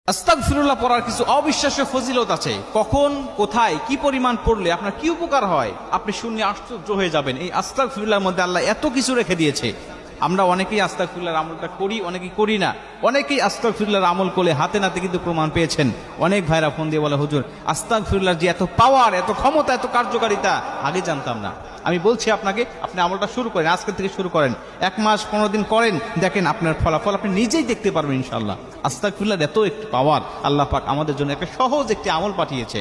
আস্তাগফিরুল্লাহ পড়ার কিছু অবিশ্বাস্য ফজিলত আছে। কখন, কোথায়, কি পরিমাণ পড়লে আপনার কি উপকার হয় আপনি শুনলে আশ্চর্য হয়ে যাবেন। এই আস্তাগফিরুল্লাহর মধ্যে আল্লাহ এত কিছু রেখে দিয়েছে। আমরা অনেকেই আস্তাগফিরুল্লাহর আমলটা করি, অনেকেই করি না। অনেকেই আস্তাগফিরুল্লাহর আমল করলে হাতে নাতে কিন্তু প্রমাণ পেয়েছেন। অনেক ভাইরা ফোন দিয়ে বলে, হুজুর আস্তাগফিরুল্লাহর যে এত পাওয়ার, এত ক্ষমতা, এত কার্যকারিতা আগে জানতাম না। আমি বলছি আপনাকে, আপনি আমলটা শুরু করেন, আজকে থেকে শুরু করেন, 1 মাস 15 দিন করেন, দেখেন আপনার ফলাফল আপনি নিজেই দেখতে পারবেন ইনশাআল্লাহ। আস্তাগফিরুল্লাহর এত একটি পাওয়ার, আল্লাহ পাক আমাদের জন্য একটা সহজ একটি আমল পাঠিয়েছে।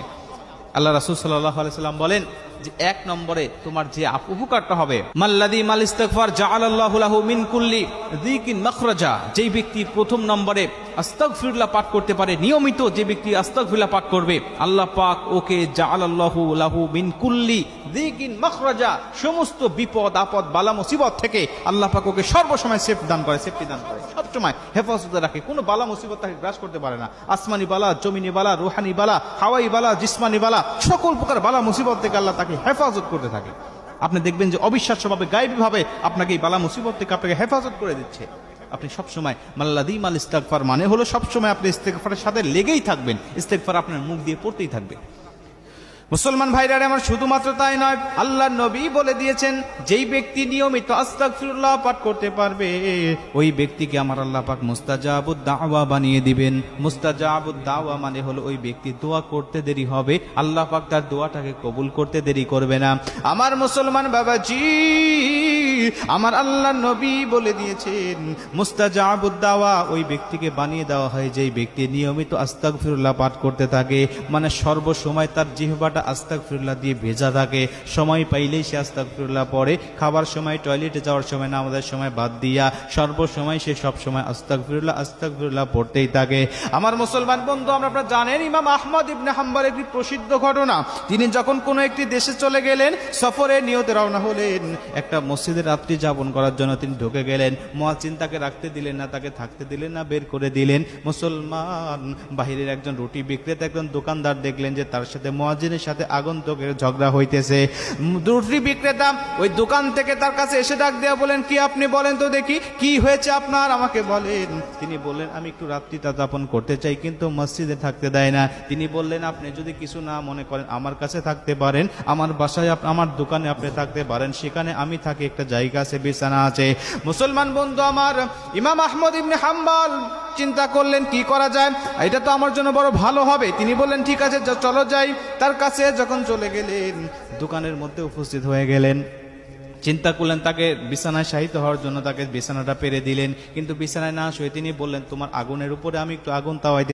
আল্লাহ রাসূল সাল্লাল্লাহু আলাইহি সাল্লাম বলেন যে 1 নম্বরে তোমার যে উপকারটা হবে, মাল্লাযী মাল ইস্তিগফার জাআলাল্লাহু লাহু মিন কুল্লি যিকিন মাখরাজা, যেই ব্যক্তি প্রথম নম্বরে আস্তাগফিরুল্লাহ পাঠ করতে পারে, নিয়মিত যে ব্যক্তি আস্তাগফিরুল্লাহ পাঠ করবে, আল্লাহ পাক ওকে জাআলাল্লাহু লাহু মিন কুল্লি যিকিন মাখরাজা, সমস্ত বিপদ আপদ বালা মুসিবত থেকে আল্লাহ পাক ওকে সর্বসময় সেফটি দান করে, সবসময় হেফাজতে রাখে। কোনো বালা মুসিবত তাকে গ্রাস করতে পারে না। আসমানি বালা, জমিনি বালা, রুহানি বালা, হাওয়াই বালা, জিসমানি বালা, সকল প্রকার বালা মুসিবত থেকে আল্লাহ তাকে হেফাজত করতে থাকে। আপনি দেখবেন যে অবিশ্বাস্যভাবে, গায়েবীভাবে আপনাকে এই বালা মুসিবত থেকে আপনাকে হেফাজত করে দিচ্ছে। আপনি সবসময় মাল্লাযী মাল ইস্তিগফার মানে হলো সবসময় আপনি ইস্তিগফারের সাথে লেগেই থাকবেন, ইস্তিগফার আপনার মুখ দিয়ে পড়তেই থাকবে। মুসলমান ভাইরা আমার, শুধুমাত্র তাই নয়, আল্লাহর নবী বলে দিয়েছেন যেই ব্যক্তি নিয়মিত আস্তাগফিরুল্লাহ পাঠ করতে পারবে ওই ব্যক্তিকে আমার আল্লাহ পাক মুস্তাজাবুদ দাওয়া বানিয়ে দিবেন। মুস্তাজাবুদ দাওয়া মানে হলো ওই ব্যক্তি দোয়া করতে দেরি হবে, আল্লাহ পাক তার দোয়াটাকে কবুল করতে দেরি করবে না। আমার মুসলমান বাবাজি, আমার আল্লাহর নবী বলে দিয়েছেন মুস্তাজাবুদ দাওয়া ওই ব্যক্তিকে বানিয়ে দেওয়া হয় যেই ব্যক্তি নিয়মিত আস্তাগফিরুল্লাহ পাঠ করতে থাকে। মানে সর্বসময় তার জিহ্বাটা আস্তাগফিরুল্লাহ দিয়ে ভেজা থাকে, সময় পাইলেই সে আস্তাগফিরুল্লাহ পড়ে, খাবার সময়, টয়লেটে যাওয়ার সময়, নামাজের সময় বাদ দিয়া সর্বসময় সে সবসময় আস্তাগফিরুল্লাহ পড়তেই থাকে। আমার মুসলমান বন্ধু, আপনারা জানেন ইমাম আহমদ ইবনে হাম্বল একটি প্রসিদ্ধ ঘটনা, তিনি যখন কোনো একটি দেশে চলে গেলেন, সফরে নিয়তে রওনা হলেন, একটা মসজিদে রাত্রি যাপন করার জন্য তিনি ঢুকে গেলেন। মুয়াজ্জিন তাকে রাখতে দিলেন না, তাকে থাকতে দিলেন না, বের করে দিলেন। মুসলমান বাহিরের একজন রুটি বিক্রেতা, একজন দোকানদার দেখলেন যে তার সাথে মুয়াজ্জিনের সাথে আগন্তুকের ঝগড়া হইতেছে। রুটি বিক্রেতা ওই দোকান থেকে তার কাছে এসে ডাক দেয়া বলেন, কি আপনি বলেন তো দেখি কি হয়েছে আপনার, আমাকে বলেন। তিনি বললেন, আমি একটু রাত্রিটা যাপন করতে চাই, কিন্তু মসজিদে থাকতে দেয় না। তিনি বললেন, আপনি যদি কিছু না মনে করেন আমার কাছে থাকতে পারেন, আমার বাসায়, আমার দোকানে আপনি থাকতে পারেন, সেখানে আমি থাকি, একটা জায়গা আছে, বিছানা আছে। মুসলমান বন্ধু আমার, ইমাম আহমদ ইবনে হাম্বল চিন্তা করলেন কি করা যায়, এটা তো আমার জন্য বড় ভালো হবে। তিনি বললেন, ঠিক আছে চলো যাই। তার কাছে যখন চলে গেলেন, দোকানের মধ্যে উপস্থিত হয়ে গেলেন, চিন্তা করলেন তাকে বিছানায় শায়িত হওয়ার জন্য তাকে বিছানাটা পেরে দিলেন, কিন্তু বিছানায় না শুয়ে তিনি বললেন, তোমার আগুনের উপরে আমি একটু আগুন তাওয়াই